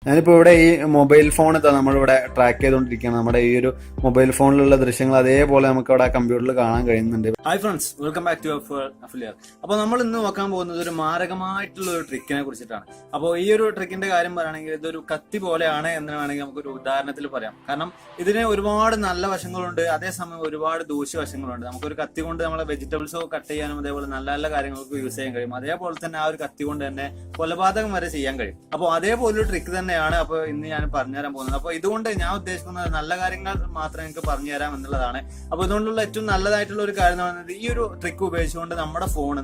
ഞാനിപ്പോൾ ഇവിടെ ഈ മൊബൈൽ ഫോൺ നമ്മളിവിടെ ട്രാക്ക് ചെയ്തുകൊണ്ടിരിക്കുകയാണ്. നമ്മുടെ ഈ ഒരു മൊബൈൽ ഫോണിലുള്ള ദൃശ്യങ്ങൾ അതേപോലെ നമുക്ക് അവിടെ കമ്പ്യൂട്ടറിൽ കാണാൻ കഴിയുന്നുണ്ട്. Hi friends, welcome back to AFWORLD. അപ്പോൾ നമ്മൾ ഇന്ന് നോക്കാൻ പോകുന്നത് ഒരു മാരകമായിട്ടുള്ള ഒരു ട്രിക്കിനെ കുറിച്ചിട്ടാണ്. അപ്പോൾ ഈ ഒരു ട്രിക്കിന്റെ കാര്യം പറയുകയാണെങ്കിൽ ഇതൊരു കത്തി പോലെയാണ് എന്ന് വേണമെങ്കിൽ നമുക്കൊരു ഉദാഹരണത്തിൽ പറയാം. കാരണം ഇതിന് ഒരുപാട് നല്ല വശങ്ങളുണ്ട്, അതേസമയം ഒരുപാട് ദൂഷ്യവശങ്ങളുണ്ട്. നമുക്കൊരു കത്തി കൊണ്ട് നമ്മളെ വെജിറ്റബിൾസോ കട്ട് ചെയ്യാനും അതേപോലെ നല്ല നല്ല കാര്യങ്ങൾക്ക് യൂസ് ചെയ്യാൻ കഴിയും. അതേപോലെ തന്നെ ആ ഒരു കത്തി കൊണ്ട് തന്നെ കൊലപാതകം വരെ ചെയ്യാൻ കഴിയും. അപ്പോൾ അതേപോലെ ഒരു ട്രിക്ക് തന്നെയാണ് അപ്പോൾ ഇന്ന് ഞാൻ പറഞ്ഞുതരാൻ പോകുന്നത്. അപ്പോൾ ഇതുകൊണ്ട് ഞാൻ ഉദ്ദേശിക്കുന്നത് നല്ല കാര്യങ്ങൾ മാത്രമേ എനിക്ക് പറഞ്ഞുതരാം എന്നുള്ളതാണ്. അപ്പോൾ ഇതുകൊണ്ടുള്ള ഏറ്റവും നല്ലതായിട്ടുള്ള ഒരു കാര്യം എന്ന് പറയുന്നത് ഈ ഒരു ട്രിക്ക് ഉപയോഗിച്ചുകൊണ്ട് നമ്മുടെ ഫോൺ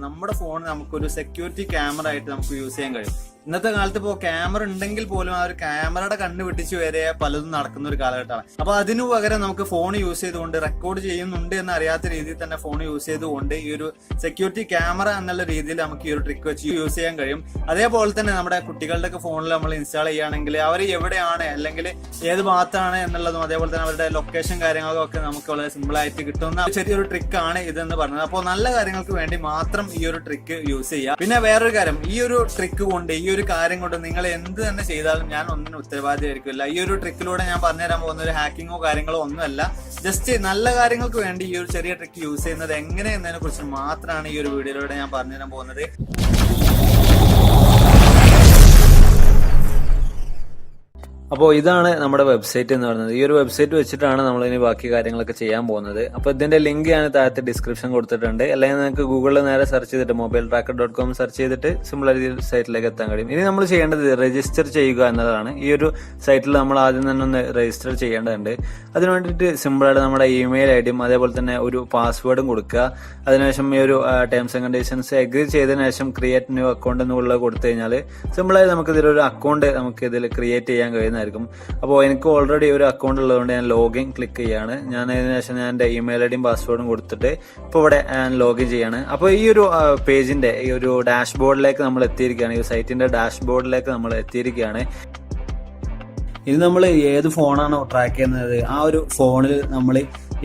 നമുക്കൊരു സെക്യൂരിറ്റി ക്യാമറ ആയിട്ട് നമുക്ക് യൂസ് ചെയ്യാൻ കഴിയും. ഇന്നത്തെ കാലത്ത് ഇപ്പോൾ ക്യാമറ ഉണ്ടെങ്കിൽ പോലും ആ ഒരു ക്യാമറയുടെ കണ്ണ് വെട്ടിച്ച് വരെ പലതും നടക്കുന്ന ഒരു കാലഘട്ടമാണ്. അപ്പൊ അതിനു പകരം നമുക്ക് ഫോൺ യൂസ് ചെയ്തുകൊണ്ട് റെക്കോർഡ് ചെയ്യുന്നുണ്ട് എന്ന് അറിയാത്ത രീതിയിൽ തന്നെ ഫോൺ യൂസ് ചെയ്തുകൊണ്ട് ഈ ഒരു സെക്യൂരിറ്റി ക്യാമറ എന്നുള്ള രീതിയിൽ നമുക്ക് ഈ ഒരു ട്രിക്ക് വെച്ച് യൂസ് ചെയ്യാൻ കഴിയും. അതേപോലെ തന്നെ നമ്മുടെ കുട്ടികളുടെ ഒക്കെ ഫോണിൽ നമ്മൾ ഇൻസ്റ്റാൾ ചെയ്യുകയാണെങ്കിൽ അവർ എവിടെയാണ് അല്ലെങ്കിൽ ഏത് ഭാഗത്താണ് എന്നുള്ളതും അതേപോലെ തന്നെ അവരുടെ ലൊക്കേഷൻ കാര്യങ്ങളൊക്കെ ഒക്കെ നമുക്ക് വളരെ സിമ്പിൾ ആയിട്ട് കിട്ടുന്ന ചെറിയൊരു ട്രിക്കാണ് ഇതെന്ന് പറഞ്ഞത്. അപ്പോൾ നല്ല കാര്യങ്ങൾക്ക് വേണ്ടി മാത്രം ഈ ഒരു ട്രിക്ക് യൂസ് ചെയ്യുക. പിന്നെ വേറൊരു കാര്യം, ഈ ഒരു ട്രിക്ക് കൊണ്ട് ഈ ഒരു കാര്യം കൊണ്ട് നിങ്ങൾ എന്ത് തന്നെ ചെയ്താലും ഞാൻ ഒന്നിനും ഉത്തരവാദിയായിരിക്കില്ല. ഈ ഒരു ട്രിക്കിലൂടെ ഞാൻ പറഞ്ഞുതരാൻ പോകുന്ന ഒരു ഹാക്കിങ്ങോ കാര്യങ്ങളോ ഒന്നുമല്ല. ജസ്റ്റ് നല്ല കാര്യങ്ങൾക്ക് വേണ്ടി ഈ ഒരു ചെറിയ ട്രിക്ക് യൂസ് ചെയ്യുന്നത് എങ്ങനെ എന്നതിനെ കുറിച്ച് മാത്രമാണ് ഈ ഒരു വീഡിയോയിലൂടെ ഞാൻ പറഞ്ഞുതരാൻ പോകുന്നത്. അപ്പോൾ ഇതാണ് നമ്മുടെ വെബ്സൈറ്റ് എന്ന് പറയുന്നത്. ഈ ഒരു വെബ്സൈറ്റ് വെച്ചിട്ടാണ് നമ്മൾ ഇനി ബാക്കി കാര്യങ്ങളൊക്കെ ചെയ്യാൻ പോകുന്നത്. അപ്പോൾ ഇതിന്റെ ലിങ്ക് ഞാൻ താഴത്തെ ഡിസ്ക്രിപ്ഷൻ കൊടുത്തിട്ടുണ്ട്. അല്ലെങ്കിൽ നിങ്ങൾക്ക് ഗൂഗിളിൽ നേരെ സെർച്ച് ചെയ്തിട്ട് mobiletracker.com സെർച്ച് ചെയ്തിട്ട് സിമ്പിൾ ആയിട്ട് സൈറ്റിലേക്ക് എത്താൻ കഴിയും. ഇനി നമ്മൾ ചെയ്യേണ്ടത് രജിസ്റ്റർ ചെയ്യുക എന്നതാണ്. ഈ ഒരു സൈറ്റിൽ നമ്മൾ ആദ്യം തന്നെ ഒന്ന് രജിസ്റ്റർ ചെയ്യേണ്ടതുണ്ട്. അതിനു വേണ്ടിയിട്ട് സിമ്പിളായിട്ട് നമ്മുടെ ഇമെയിൽ ഐഡിയും അതേപോലെ തന്നെ ഒരു പാസ്വേഡും കൊടുക്കുക. അതിനുശേഷം ഈ ഒരു ടേംസ് ആൻഡ് കണ്ടീഷൻസ് എഗ്രി ചെയ്തതിനു ശേഷം ക്രിയേറ്റ് ന്യൂ അക്കൗണ്ട് എന്നുള്ളത് കൊടുത്തു കഴിഞ്ഞാൽ സിമ്പിളായി നമുക്ക് ഇതിലൊരു അക്കൗണ്ട് നമുക്ക് ഇതിൽ ക്രിയേറ്റ് ചെയ്യാൻ കഴിയുന്ന. അപ്പോൾ എനിക്ക് ഓൾറെഡി ഒരു അക്കൗണ്ട് ഉള്ളതുകൊണ്ട് ഞാൻ ലോഗിൻ ക്ലിക്ക് ചെയ്യാണ്. ഞാൻ അതിനുശേഷം ഞാൻ എൻ്റെ ഇമെയിൽ ഐഡിയും പാസ്വേഡും കൊടുത്തിട്ട് ഇപ്പോൾ ഇവിടെ ഞാൻ ലോഗിൻ ചെയ്യാണ്. അപ്പോൾ ഈ ഒരു പേജിന്റെ ഈ ഒരു ഡാഷ്ബോർഡിലേക്ക് നമ്മൾ എത്തിയിരിക്കുകയാണ്. ഈ സൈറ്റിന്റെ ഡാഷ്ബോർഡിലേക്ക് നമ്മൾ എത്തിയിരിക്കുകയാണ്. ഇത് നമ്മൾ ഏത് ഫോണാണോ ട്രാക്ക് ചെയ്യുന്നത് ആ ഒരു ഫോണിൽ നമ്മൾ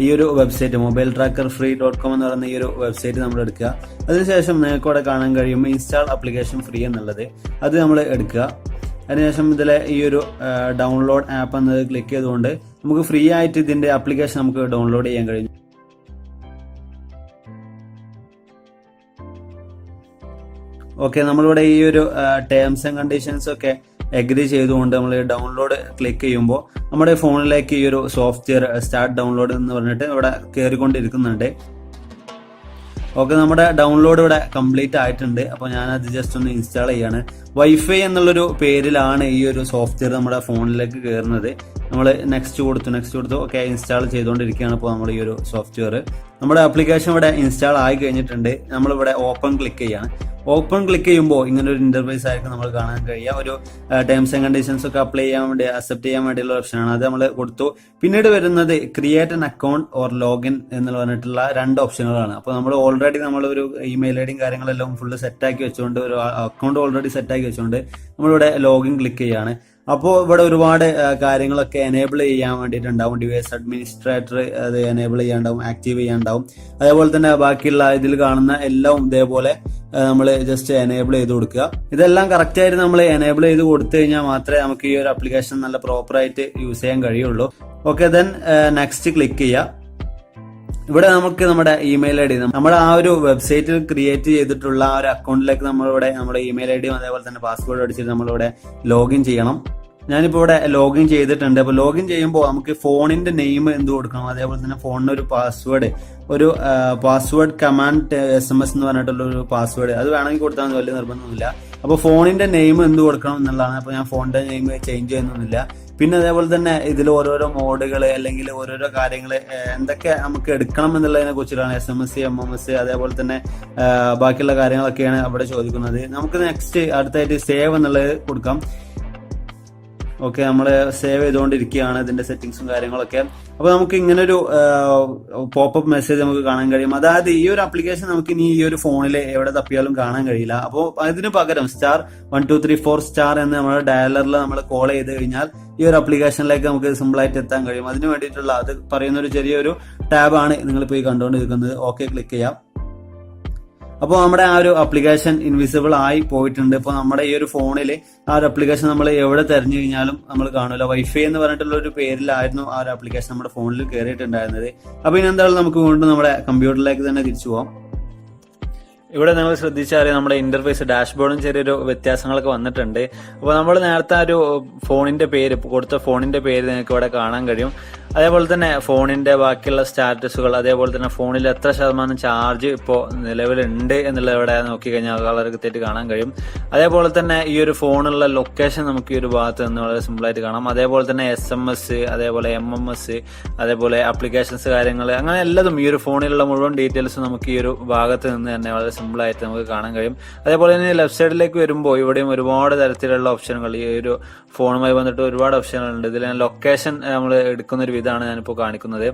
ഈ ഒരു വെബ്സൈറ്റ് mobiletrackerfree.com എന്ന് പറയുന്ന ഈ ഒരു വെബ്സൈറ്റ് നമ്മൾ എടുക്കുക. അതിനുശേഷം നിങ്ങൾക്ക് ഇവിടെ കാണാൻ കഴിയും ഇൻസ്റ്റാൾ ആപ്ലിക്കേഷൻ ഫ്രീ എന്നുള്ളത്. അത് നമ്മൾ എടുക്കുക. അതിനുശേഷം ഇതിലെ ഈ ഒരു ഡൗൺലോഡ് ആപ്പ് എന്നത് ക്ലിക്ക് ചെയ്തുകൊണ്ട് നമുക്ക് ഫ്രീ ആയിട്ട് ഇതിന്റെ ആപ്ലിക്കേഷൻ നമുക്ക് ഡൗൺലോഡ് ചെയ്യാൻ കഴിയും. ഓക്കെ, നമ്മളിവിടെ ഈ ഒരു ടേംസ് ആൻഡ് കണ്ടീഷൻസ് ഒക്കെ എഗ്രി ചെയ്തുകൊണ്ട് നമ്മൾ ഡൗൺലോഡ് ക്ലിക്ക് ചെയ്യുമ്പോൾ നമ്മുടെ ഫോണിലേക്ക് ഈ ഒരു സോഫ്റ്റ്വെയർ സ്റ്റാർട്ട് ഡൗൺലോഡ് എന്ന് പറഞ്ഞിട്ട് ഇവിടെ കയറിക്കൊണ്ടിരിക്കുന്നുണ്ട്. ഓക്കെ, നമ്മുടെ ഡൗൺലോഡ് ഇവിടെ കംപ്ലീറ്റ് ആയിട്ടുണ്ട്. അപ്പോൾ ഞാനത് ജസ്റ്റ് ഒന്ന് ഇൻസ്റ്റാൾ ചെയ്യാണ്. വൈഫൈ എന്നുള്ളൊരു പേരിലാണ് ഈ ഒരു സോഫ്റ്റ്വെയർ നമ്മുടെ ഫോണിലേക്ക് കയറുന്നത്. നമ്മൾ നെക്സ്റ്റ് കൊടുത്തു. ഓക്കെ, ഇൻസ്റ്റാൾ ചെയ്തുകൊണ്ടിരിക്കുകയാണ്. ഇപ്പോൾ നമ്മൾ ഈ ഒരു സോഫ്റ്റ്വെയർ നമ്മുടെ ആപ്ലിക്കേഷൻ ഇവിടെ ഇൻസ്റ്റാൾ ആയി കഴിഞ്ഞിട്ടുണ്ട്. നമ്മളിവിടെ ഓപ്പൺ ക്ലിക്ക് ചെയ്യാണ്. ഓപ്പൺ ക്ലിക്ക് ചെയ്യുമ്പോൾ ഇങ്ങനെ ഒരു ഇന്റർഫേസ് ആയിരിക്കും നമ്മൾ കാണാൻ കഴിയുക. ഒരു ടേംസ് ആൻഡ് കണ്ടീഷൻസ് ഒക്കെ അപ്ലൈ ചെയ്യാൻ വേണ്ടി അക്സെപ്റ്റ് ചെയ്യാൻ വേണ്ടിയുള്ള ഓപ്ഷനാണ്. അത് നമ്മൾ കൊടുത്തു. പിന്നീട് വരുന്നത് create an account or login എന്ന് പറഞ്ഞിട്ടുള്ള രണ്ട് ഓപ്ഷനുകളാണ്. അപ്പോൾ നമ്മൾ ഓൾറെഡി നമ്മളൊരു ഇമെയിൽ ഐഡിയും കാര്യങ്ങളെല്ലാം ഫുള്ള് സെറ്റാക്കി വെച്ചുകൊണ്ട് ഒരു അക്കൗണ്ട് ഓൾറെഡി സെറ്റാക്കി വെച്ചുകൊണ്ട് നമ്മളിവിടെ ലോഗിൻ ക്ലിക്ക് ചെയ്യാണ്. അപ്പോൾ ഇവിടെ ഒരുപാട് കാര്യങ്ങളൊക്കെ എനേബിൾ ചെയ്യാൻ വേണ്ടിയിട്ടുണ്ടാവും. ഡിവൈസ് അഡ്മിനിസ്ട്രേറ്റർ അത് എനേബിൾ ചെയ്യാണ്ടാവും, ആക്റ്റീവ് ചെയ്യാണ്ടാവും. അതേപോലെ തന്നെ ബാക്കിയുള്ള ഇതിൽ കാണുന്ന എല്ലാം ഇതേപോലെ നമ്മൾ ജസ്റ്റ് എനേബിൾ ചെയ്ത് കൊടുക്കുക. ഇതെല്ലാം കറക്റ്റ് ആയിട്ട് നമ്മൾ എനേബിൾ ചെയ്ത് കൊടുത്തു കഴിഞ്ഞാൽ മാത്രമേ നമുക്ക് ഈ ഒരു ആപ്ലിക്കേഷൻ നല്ല പ്രോപ്പറായിട്ട് യൂസ് ചെയ്യാൻ കഴിയുള്ളൂ. ഓക്കെ, ദെൻ നെക്സ്റ്റ് ക്ലിക്ക് ചെയ്യുക. ഇവിടെ നമുക്ക് നമ്മുടെ ഇമെയിൽ ഐ ഡി നമ്മുടെ ആ ഒരു വെബ്സൈറ്റിൽ ക്രിയേറ്റ് ചെയ്തിട്ടുള്ള ആ ഒരു അക്കൗണ്ടിലേക്ക് നമ്മളിവിടെ നമ്മുടെ ഇമെയിൽ ഐ ഡിയും അതേപോലെ തന്നെ പാസ്വേഡ് അടിച്ചിട്ട് നമ്മളിവിടെ ലോഗിൻ ചെയ്യണം. ഞാനിപ്പോൾ ഇവിടെ ലോഗിൻ ചെയ്തിട്ടുണ്ട്. അപ്പോൾ ലോഗിൻ ചെയ്യുമ്പോൾ നമുക്ക് ഫോണിന്റെ നെയിം എന്ത് കൊടുക്കണം, അതേപോലെ തന്നെ ഫോണിന് ഒരു പാസ്വേഡ് കമാൻഡ് SMS എന്ന് പറഞ്ഞിട്ടുള്ള ഒരു പാസ്വേഡ് അത് വേണമെങ്കിൽ കൊടുത്താൽ വലിയ നിർബന്ധമൊന്നുമില്ല. അപ്പോൾ ഫോണിന്റെ നെയിം എന്ത് കൊടുക്കണം എന്നുള്ളതാണ്. അപ്പോൾ ഞാൻ ഫോണിന്റെ നെയിം ചേഞ്ച് ചെയ്യുന്നൊന്നുമില്ല. പിന്നെ അതേപോലെ തന്നെ ഇതിൽ ഓരോരോ മോഡുകൾ അല്ലെങ്കിൽ ഓരോരോ കാര്യങ്ങൾ എന്തൊക്കെ നമുക്ക് എടുക്കണം എന്നുള്ളതിനെ കുറിച്ചിട്ടാണ്. SMS, MMS അതേപോലെ തന്നെ ബാക്കിയുള്ള കാര്യങ്ങളൊക്കെയാണ് അവിടെ ചോദിക്കുന്നത്. നമുക്ക് നെക്സ്റ്റ് അടുത്തായിട്ട് സേവ് എന്നുള്ളത് കൊടുക്കാം. ഓക്കെ, നമ്മൾ സേവ് ചെയ്തുകൊണ്ടിരിക്കുകയാണ് ഇതിന്റെ സെറ്റിംഗ്സും കാര്യങ്ങളൊക്കെ. അപ്പോൾ നമുക്ക് ഇങ്ങനെ ഒരു പോപ്പപ്പ് മെസ്സേജ് നമുക്ക് കാണാൻ കഴിയും. അതായത് ഈ ഒരു ആപ്ലിക്കേഷൻ നമുക്ക് ഇനി ഈ ഒരു ഫോണിൽ എവിടെ തപ്പിയാലും കാണാൻ കഴിയില്ല. അപ്പോൾ അതിന് പകരം *123/4* എന്ന് നമ്മുടെ ഡയലറിൽ നമ്മൾ കോൾ ചെയ്ത് കഴിഞ്ഞാൽ ഈ ഒരു ആപ്ലിക്കേഷനിലേക്ക് നമുക്ക് സിമ്പിൾ ആയിട്ട് എത്താൻ കഴിയും. അതിന് വേണ്ടിയിട്ടുള്ള അത് പറയുന്ന ഒരു ചെറിയൊരു ടാബാണ് നിങ്ങളിപ്പോൾ ഈ കണ്ടുകൊണ്ടിരിക്കുന്നത്. ഓക്കെ ക്ലിക്ക് ചെയ്യാം. അപ്പോൾ നമ്മുടെ ആ ഒരു ആപ്ലിക്കേഷൻ ഇൻവിസിബിൾ ആയി പോയിട്ടുണ്ട്. ഇപ്പോൾ നമ്മുടെ ഈ ഒരു ഫോണിൽ ആ ഒരു ആപ്ലിക്കേഷൻ നമ്മൾ എവിടെ തെരഞ്ഞു കഴിഞ്ഞാലും നമ്മൾ കാണില്ല. വൈഫൈ എന്ന് പറഞ്ഞിട്ടുള്ള ഒരു പേരിലായിരുന്നു ആ ഒരു ആപ്ലിക്കേഷൻ നമ്മുടെ ഫോണിൽ കയറിയിട്ടുണ്ടായിരുന്നത്. അപ്പോൾ ഇനി എന്തായാലും നമുക്ക് വീണ്ടും നമ്മുടെ കമ്പ്യൂട്ടറിലേക്ക് തന്നെ തിരിച്ചു പോകാം. ഇവിടെ നിങ്ങൾ ശ്രദ്ധിച്ചാൽ നമ്മുടെ ഇന്റർഫേസ് ഡാഷ്ബോർഡും ചെറിയൊരു വ്യത്യാസങ്ങളൊക്കെ വന്നിട്ടുണ്ട്. അപ്പോൾ നമ്മൾ നേരത്തെ ആ ഒരു ഫോണിന്റെ പേര് കൊടുത്ത ഫോണിന്റെ പേര് നിങ്ങൾക്ക് ഇവിടെ കാണാൻ കഴിയും. അതേപോലെ തന്നെ ഫോണിന്റെ ബാക്കിയുള്ള സ്റ്റാറ്റസുകൾ, അതേപോലെ തന്നെ ഫോണിൽ എത്ര ശതമാനം ചാർജ് ഇപ്പോൾ നിലവിലുണ്ട് എന്നുള്ളത് ഇവിടെ നോക്കിക്കഴിഞ്ഞാൽ വളരെ കൃത്യമായിട്ട് കാണാൻ കഴിയും. അതേപോലെ തന്നെ ഈ ഒരു ഫോണുള്ള ലൊക്കേഷൻ നമുക്ക് ഈ ഒരു ഭാഗത്ത് നിന്ന് വളരെ സിമ്പിളായിട്ട് കാണാം. അതേപോലെ തന്നെ SMS, അതേപോലെ MMS, അതേപോലെ ആപ്ലിക്കേഷൻസ് കാര്യങ്ങൾ, അങ്ങനെ എല്ലാതും ഈ ഒരു ഫോണിലുള്ള മുഴുവൻ ഡീറ്റെയിൽസ് നമുക്ക് ഈ ഒരു ഭാഗത്ത് നിന്ന് തന്നെ വളരെ സിമ്പിളായിട്ട് നമുക്ക് കാണാൻ കഴിയും. അതേപോലെ തന്നെ ലെഫ്റ്റ് സൈഡിലേക്ക് വരുമ്പോൾ ഇവിടെയും ഒരുപാട് തരത്തിലുള്ള ഓപ്ഷനുകൾ, ഈ ഒരു ഫോണുമായി ബന്ധപ്പെട്ട് ഒരുപാട് ഓപ്ഷനുകളുണ്ട്. ഇതിൽ ലൊക്കേഷൻ നമ്മൾ എടുക്കുന്ന ഒരു വിധമാണ് ഞാനിപ്പോൾ കാണിക്കുന്നത്.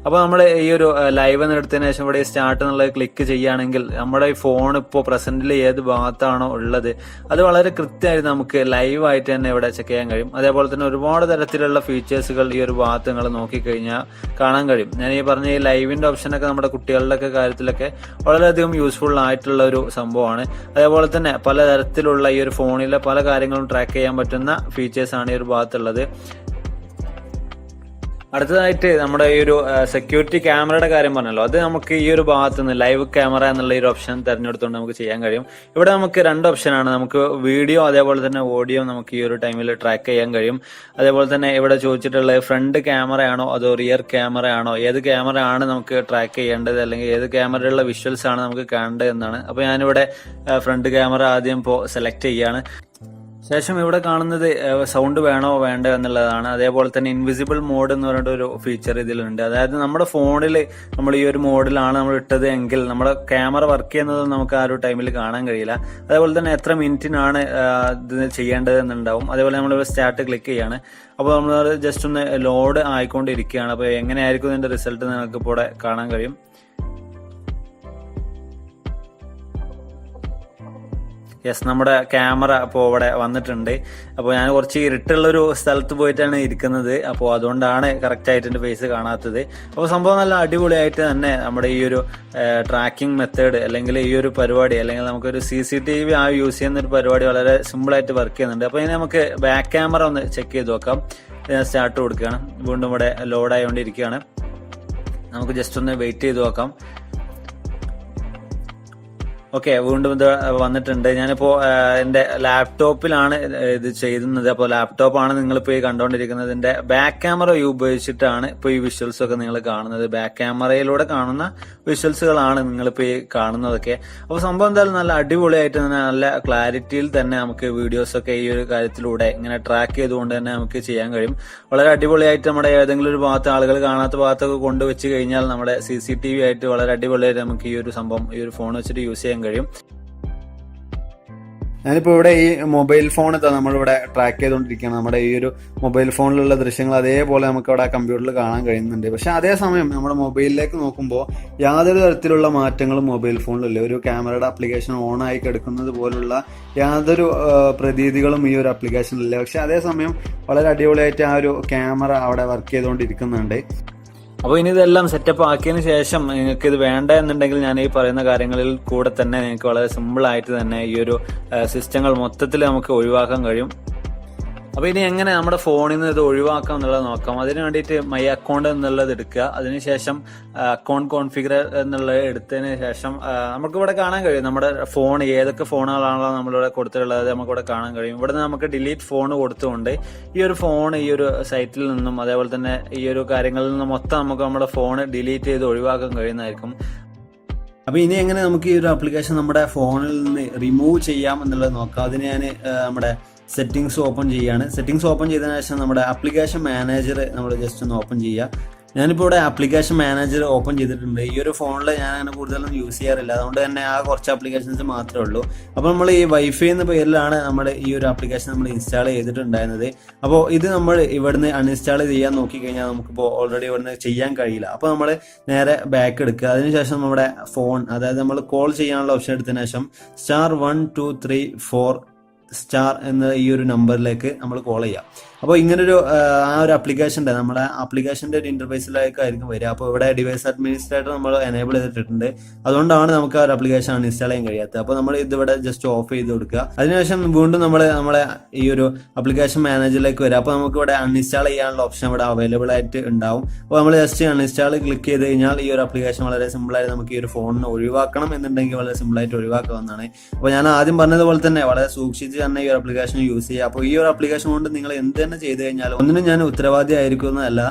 അപ്പോൾ നമ്മൾ ഈ ഒരു ലൈവ് എന്ന് എടുത്തതിന് ശേഷം ഇവിടെ സ്റ്റാർട്ട് എന്നുള്ളത് ക്ലിക്ക് ചെയ്യുകയാണെങ്കിൽ നമ്മുടെ ഈ ഫോൺ ഇപ്പോൾ പ്രസന്റിൽ ഏത് ഭാഗത്താണോ ഉള്ളത് അത് വളരെ കൃത്യമായിട്ട് നമുക്ക് ലൈവായിട്ട് തന്നെ ഇവിടെ ചെക്ക് ചെയ്യാൻ കഴിയും. അതേപോലെ തന്നെ ഒരുപാട് തരത്തിലുള്ള ഫീച്ചേഴ്സുകൾ ഈ ഒരു ഭാഗത്ത് നിങ്ങൾ നോക്കിക്കഴിഞ്ഞാൽ കാണാൻ കഴിയും. ഞാൻ ഈ പറഞ്ഞ ഈ ലൈവിന്റെ ഓപ്ഷനൊക്കെ നമ്മുടെ കുട്ടികളുടെ ഒക്കെ കാര്യത്തിലൊക്കെ വളരെയധികം യൂസ്ഫുൾ ആയിട്ടുള്ള ഒരു സംഭവമാണ്. അതേപോലെ തന്നെ പലതരത്തിലുള്ള ഈ ഒരു ഫോണിലെ പല കാര്യങ്ങളും ട്രാക്ക് ചെയ്യാൻ പറ്റുന്ന ഫീച്ചേഴ്സാണ് ഈ ഒരു ഭാഗത്തുള്ളത്. അടുത്തതായിട്ട് നമ്മുടെ ഈ ഒരു സെക്യൂരിറ്റി ക്യാമറയുടെ കാര്യം പറഞ്ഞല്ലോ, അത് നമുക്ക് ഈ ഒരു ഭാഗത്ത് നിന്ന് ലൈവ് ക്യാമറ എന്നുള്ള ഈ ഒരു ഓപ്ഷൻ തിരഞ്ഞെടുത്തുകൊണ്ട് നമുക്ക് ചെയ്യാൻ കഴിയും. ഇവിടെ നമുക്ക് 2 ഓപ്ഷനാണ്. നമുക്ക് വീഡിയോ അതേപോലെ തന്നെ ഓഡിയോ നമുക്ക് ഈ ഒരു ടൈമിൽ ട്രാക്ക് ചെയ്യാൻ കഴിയും. അതേപോലെ തന്നെ ഇവിടെ ചോദിച്ചിട്ടുള്ളത് ഫ്രണ്ട് ക്യാമറയാണോ അതോ റിയർ ക്യാമറയാണോ, ഏത് ക്യാമറ ആണ് നമുക്ക് ട്രാക്ക് ചെയ്യേണ്ടത്, അല്ലെങ്കിൽ ഏത് ക്യാമറയുള്ള വിഷ്വൽസ് ആണ് നമുക്ക് കാണേണ്ടത് എന്നാണ്. അപ്പോൾ ഞാനിവിടെ ഫ്രണ്ട് ക്യാമറ ആദ്യം ഇപ്പോൾ സെലക്ട് ചെയ്യാണ്. ശേഷം ഇവിടെ കാണുന്നത് സൗണ്ട് വേണോ വേണ്ടോ എന്നുള്ളതാണ്. അതേപോലെ തന്നെ ഇൻവിസിബിൾ മോഡ് എന്ന് പറഞ്ഞിട്ട് ഒരു ഫീച്ചർ ഇതിലുണ്ട്. അതായത് നമ്മുടെ ഫോണിൽ നമ്മൾ ഈ ഒരു മോഡിലാണ് നമ്മൾ ഇട്ടത് എങ്കിൽ നമ്മുടെ ക്യാമറ വർക്ക് ചെയ്യുന്നത് നമുക്ക് ആ ഒരു ടൈമിൽ കാണാൻ കഴിയില്ല. അതേപോലെ തന്നെ എത്ര മിനിറ്റിനാണ് ഇത് ചെയ്യേണ്ടത് എന്നുണ്ടാവും. അതേപോലെ നമ്മൾ സ്റ്റാർട്ട് ക്ലിക്ക് ചെയ്യാണ്. അപ്പോൾ നമ്മൾ ജസ്റ്റ് ഒന്ന് ലോഡ് ആയിക്കൊണ്ടിരിക്കുകയാണ്. അപ്പോൾ എങ്ങനെയായിരിക്കും ഇതിന്റെ റിസൾട്ട് നിങ്ങൾക്ക് ഇപ്പോൾ ഇവിടെ കാണാൻ കഴിയും. യെസ്, നമ്മുടെ ക്യാമറ ഇപ്പോൾ ഇവിടെ വന്നിട്ടുണ്ട്. അപ്പോൾ ഞാൻ കുറച്ച് ഇരുട്ടുള്ളൊരു സ്ഥലത്ത് പോയിട്ടാണ് ഇരിക്കുന്നത്. അപ്പോൾ അതുകൊണ്ടാണ് കറക്റ്റായിട്ട് എൻ്റെ ഫേസ് കാണാത്തത്. അപ്പോൾ സംഭവം നല്ല അടിപൊളിയായിട്ട് തന്നെ നമ്മുടെ ഈ ഒരു ട്രാക്കിംഗ് മെത്തേഡ് അല്ലെങ്കിൽ ഈ ഒരു പരിപാടി, അല്ലെങ്കിൽ നമുക്കൊരു CCTV യൂസ് ചെയ്യുന്ന ഒരു പരിപാടി വളരെ സിമ്പിളായിട്ട് വർക്ക് ചെയ്യുന്നുണ്ട്. അപ്പോൾ ഇനി നമുക്ക് ബാക്ക് ക്യാമറ ഒന്ന് ചെക്ക് ചെയ്ത് നോക്കാം. സ്റ്റാർട്ട് കൊടുക്കുകയാണ്. വീണ്ടും ഇവിടെ ലോഡ് ആയിക്കൊണ്ടിരിക്കുകയാണ്. നമുക്ക് ജസ്റ്റ് ഒന്ന് വെയിറ്റ് ചെയ്ത് നോക്കാം. ഓക്കെ, വീണ്ടും ഇത് വന്നിട്ടുണ്ട്. ഞാനിപ്പോൾ എൻ്റെ ലാപ്ടോപ്പിലാണ് ഇത് ചെയ്യുന്നത്. അപ്പോൾ ലാപ്ടോപ്പാണ് നിങ്ങളിപ്പോൾ ഈ കണ്ടുകൊണ്ടിരിക്കുന്നത്. ഇതിൻ്റെ ബാക്ക് ക്യാമറ ഉപയോഗിച്ചിട്ടാണ് ഇപ്പോൾ ഈ വിഷ്വൽസ് ഒക്കെ നിങ്ങൾ കാണുന്നത്. ബാക്ക് ക്യാമറയിലൂടെ കാണുന്ന വിഷ്വൽസുകളാണ് നിങ്ങളിപ്പോൾ ഈ കാണുന്നതൊക്കെ. അപ്പോൾ സംഭവം എന്തായാലും നല്ല അടിപൊളിയായിട്ട് തന്നെ നല്ല ക്ലാരിറ്റിയിൽ തന്നെ നമുക്ക് വീഡിയോസൊക്കെ ഈ ഒരു കാര്യത്തിലൂടെ ഇങ്ങനെ ട്രാക്ക് ചെയ്തുകൊണ്ട് തന്നെ നമുക്ക് ചെയ്യാൻ കഴിയും. വളരെ അടിപൊളിയായിട്ട് നമ്മുടെ ഏതെങ്കിലും ഒരു ഭാഗത്ത് ആളുകൾ കാണാത്ത ഭാഗത്തൊക്കെ കൊണ്ടുവച്ച് കഴിഞ്ഞാൽ നമ്മുടെ CCTV ആയിട്ട് വളരെ അടിപൊളിയായിട്ട് നമുക്ക് ഈ ഒരു സംഭവം ഈ ഒരു ഫോൺ വെച്ചിട്ട് യൂസ് ചെയ്യാൻ കഴിയും. ഞാനിപ്പോൾ ഇവിടെ ഈ മൊബൈൽ ഫോൺ നമ്മളിവിടെ ട്രാക്ക് ചെയ്തുകൊണ്ടിരിക്കുകയാണ്. നമ്മുടെ ഈ ഒരു മൊബൈൽ ഫോണിലുള്ള ദൃശ്യങ്ങൾ അതേപോലെ നമുക്ക് അവിടെ കമ്പ്യൂട്ടറിൽ കാണാൻ കഴിയുന്നുണ്ട്. പക്ഷെ അതേസമയം നമ്മുടെ മൊബൈലിലേക്ക് നോക്കുമ്പോൾ യാതൊരു തരത്തിലുള്ള മാറ്റങ്ങളും മൊബൈൽ ഫോണിലില്ല. ഒരു ക്യാമറയുടെ ആപ്ലിക്കേഷൻ ഓൺ ആയി കിടക്കുന്നത് പോലുള്ള യാതൊരു പ്രതീതികളും ഈ ഒരു ആപ്ലിക്കേഷനിലില്ല. പക്ഷെ അതേസമയം വളരെ അടിപൊളിയായിട്ട് ആ ഒരു ക്യാമറ അവിടെ വർക്ക് ചെയ്തുകൊണ്ടിരിക്കുന്നുണ്ട്. അപ്പോൾ ഇനി ഇതെല്ലാം സെറ്റപ്പ് ആക്കിയതിന് ശേഷം നിങ്ങൾക്ക് ഇത് വേണ്ട എന്നുണ്ടെങ്കിൽ ഞാൻ ഈ പറയുന്ന കാര്യങ്ങളിൽ കൂടെ തന്നെ നിങ്ങൾക്ക് വളരെ സിമ്പിൾ ആയിട്ട് തന്നെ ഈ ഒരു സിസ്റ്റങ്ങൾ മൊത്തത്തിൽ നമുക്ക് ഒഴിവാക്കാൻ കഴിയും. അപ്പോൾ ഇനി എങ്ങനെ നമ്മുടെ ഫോണിൽ നിന്ന് ഇത് ഒഴിവാക്കാം എന്നുള്ളത് നോക്കാം. അതിന് വേണ്ടിയിട്ട് മൈ അക്കൗണ്ട് എന്നുള്ളത് എടുക്കുക. അതിനുശേഷം അക്കൗണ്ട് കോൺഫിഗർ എന്നുള്ളത് എടുത്തതിന് ശേഷം നമുക്കിവിടെ കാണാൻ കഴിയും നമ്മുടെ ഫോൺ ഏതൊക്കെ ഫോണുകളാണല്ലോ നമ്മളിവിടെ കൊടുത്തിട്ടുള്ളത് നമുക്കിവിടെ കാണാൻ കഴിയും. ഇവിടെ നിന്ന് നമുക്ക് ഡിലീറ്റ് ഫോൺ കൊടുത്തുകൊണ്ട് ഈ ഒരു ഫോൺ ഈ ഒരു സൈറ്റിൽ നിന്നും അതേപോലെ തന്നെ ഈ ഒരു കാര്യങ്ങളിൽ നിന്നും മൊത്തം നമുക്ക് നമ്മുടെ ഫോൺ ഡിലീറ്റ് ചെയ്ത് ഒഴിവാക്കാൻ കഴിയുന്നതായിരിക്കും. അപ്പോൾ ഇനി എങ്ങനെ നമുക്ക് ഈ ഒരു ആപ്ലിക്കേഷൻ നമ്മുടെ ഫോണിൽ നിന്ന് റിമൂവ് ചെയ്യാം എന്നുള്ളത് നോക്കാം. അതിന് ഞാൻ നമ്മുടെ സെറ്റിംഗ്സ് ഓപ്പൺ ചെയ്യാണ്. സെറ്റിംഗ്സ് ഓപ്പൺ ചെയ്തതിനു ശേഷം നമ്മുടെ ആപ്ലിക്കേഷൻ മാനേജർ നമ്മൾ ജസ്റ്റ് ഒന്ന് ഓപ്പൺ ചെയ്യുക. ഞാനിപ്പോൾ ഇവിടെ ആപ്ലിക്കേഷൻ മാനേജർ ഓപ്പൺ ചെയ്തിട്ടുണ്ട്. ഈ ഒരു ഫോണിൽ ഞാൻ അങ്ങനെ കൂടുതലൊന്നും യൂസ് ചെയ്യാറില്ല. അതുകൊണ്ട് തന്നെ ആ കുറച്ച് ആപ്ലിക്കേഷൻസ് മാത്രമേ ഉള്ളൂ. അപ്പോൾ നമ്മൾ ഈ വൈഫൈ എന്ന പേരിലാണ് നമ്മൾ ഈ ഒരു ആപ്ലിക്കേഷൻ നമ്മൾ ഇൻസ്റ്റാൾ ചെയ്തിട്ടുണ്ടായിരുന്നത്. അപ്പോൾ ഇത് നമ്മൾ ഇവിടുന്ന് അൺഇൻസ്റ്റാൾ ചെയ്യാൻ നോക്കിക്കഴിഞ്ഞാൽ നമുക്കിപ്പോൾ ഓൾറെഡി ഇവിടുന്ന് ചെയ്യാൻ കഴിയില്ല. അപ്പോൾ നമ്മൾ നേരെ ബാക്ക് എടുക്കുക. അതിനുശേഷം നമ്മുടെ ഫോൺ, അതായത് നമ്മൾ കോൾ ചെയ്യാനുള്ള ഓപ്ഷൻ എടുത്തതിന് ശേഷം *123 4 എന്ന ഈ ഒരു നമ്പറിലേക്ക് നമ്മൾ കോൾ ചെയ്യാം. അപ്പോൾ ഇങ്ങനൊരു ആ ഒരു ആപ്ലിക്കേഷൻ്റെ നമ്മുടെ ആപ്ലിക്കേഷൻ്റെ ഒരു ഇൻ്റർഫേസിലേക്കായിരിക്കും വരിക. അപ്പോൾ ഇവിടെ ഡിവൈസ് അഡ്മിനിസ്ട്രേറ്റർ നമ്മൾ എനേബിൾ ചെയ്തിട്ടുണ്ട്. അതുകൊണ്ടാണ് നമുക്ക് ആ ഒരു ആപ്ലിക്കേഷൻ അൺഇൻസ്റ്റാൾ ചെയ്യാൻ കഴിയാത്തത്. അപ്പോൾ നമ്മൾ ഇതിവിടെ ജസ്റ്റ് ഓഫ് ചെയ്ത് കൊടുക്കുക. അതിനുശേഷം വീണ്ടും നമ്മളെ ഈ ഒരു ആപ്ലിക്കേഷൻ മാനേജറിലേക്ക് വരിക. അപ്പോൾ നമുക്ക് ഇവിടെ അൺഇൻസ്റ്റാൾ ചെയ്യാനുള്ള ഓപ്ഷൻ ഇവിടെ അവൈലബിൾ ആയിട്ട് ഉണ്ടാവും. അപ്പോൾ നമ്മൾ ജസ്റ്റ് അൺഇൻസ്റ്റാൾ ക്ലിക്ക് ചെയ്ത് കഴിഞ്ഞാൽ ഈ ഒരു ആപ്ലിക്കേഷൻ വളരെ സിമ്പിളായിട്ട് നമുക്ക് ഈ ഒരു ഫോണിന് ഒഴിവാക്കണം എന്നുണ്ടെങ്കിൽ വളരെ സിമ്പിളായിട്ട് ഒഴിവാക്കാവുന്നതാണ്. അപ്പോൾ ഞാൻ ആദ്യം പറഞ്ഞതുപോലെ തന്നെ വളരെ സൂക്ഷിച്ച് തന്നെ ഈ ഒരു ആപ്ലിക്കേഷൻ യൂസ് ചെയ്യുക. അപ്പോൾ ഈ ഒരു ആപ്ലിക്കേഷൻ കൊണ്ട് നിങ്ങൾ എന്ത് തന്നെ ചെയ്ത് കഴിഞ്ഞാലും ഒന്നിനും ഞാൻ ഉത്തരവാദി ആയിരിക്കുന്നതല്ല.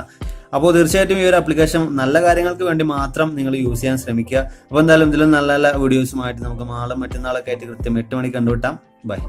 അപ്പോൾ തീർച്ചയായിട്ടും ഈ ഒരു ആപ്ലിക്കേഷൻ നല്ല കാര്യങ്ങൾക്ക് വേണ്ടി മാത്രം നിങ്ങൾ യൂസ് ചെയ്യാൻ ശ്രമിക്കുക. അപ്പോൾ എന്തായാലും ഇതിലും നല്ല നല്ല വീഡിയോസുമായിട്ട് നമുക്ക് നാളെ മറ്റന്നാളൊക്കെ ആയിട്ട് കൃത്യം 8 മണിക്ക് കണ്ടുവിട്ടാം. ബൈ.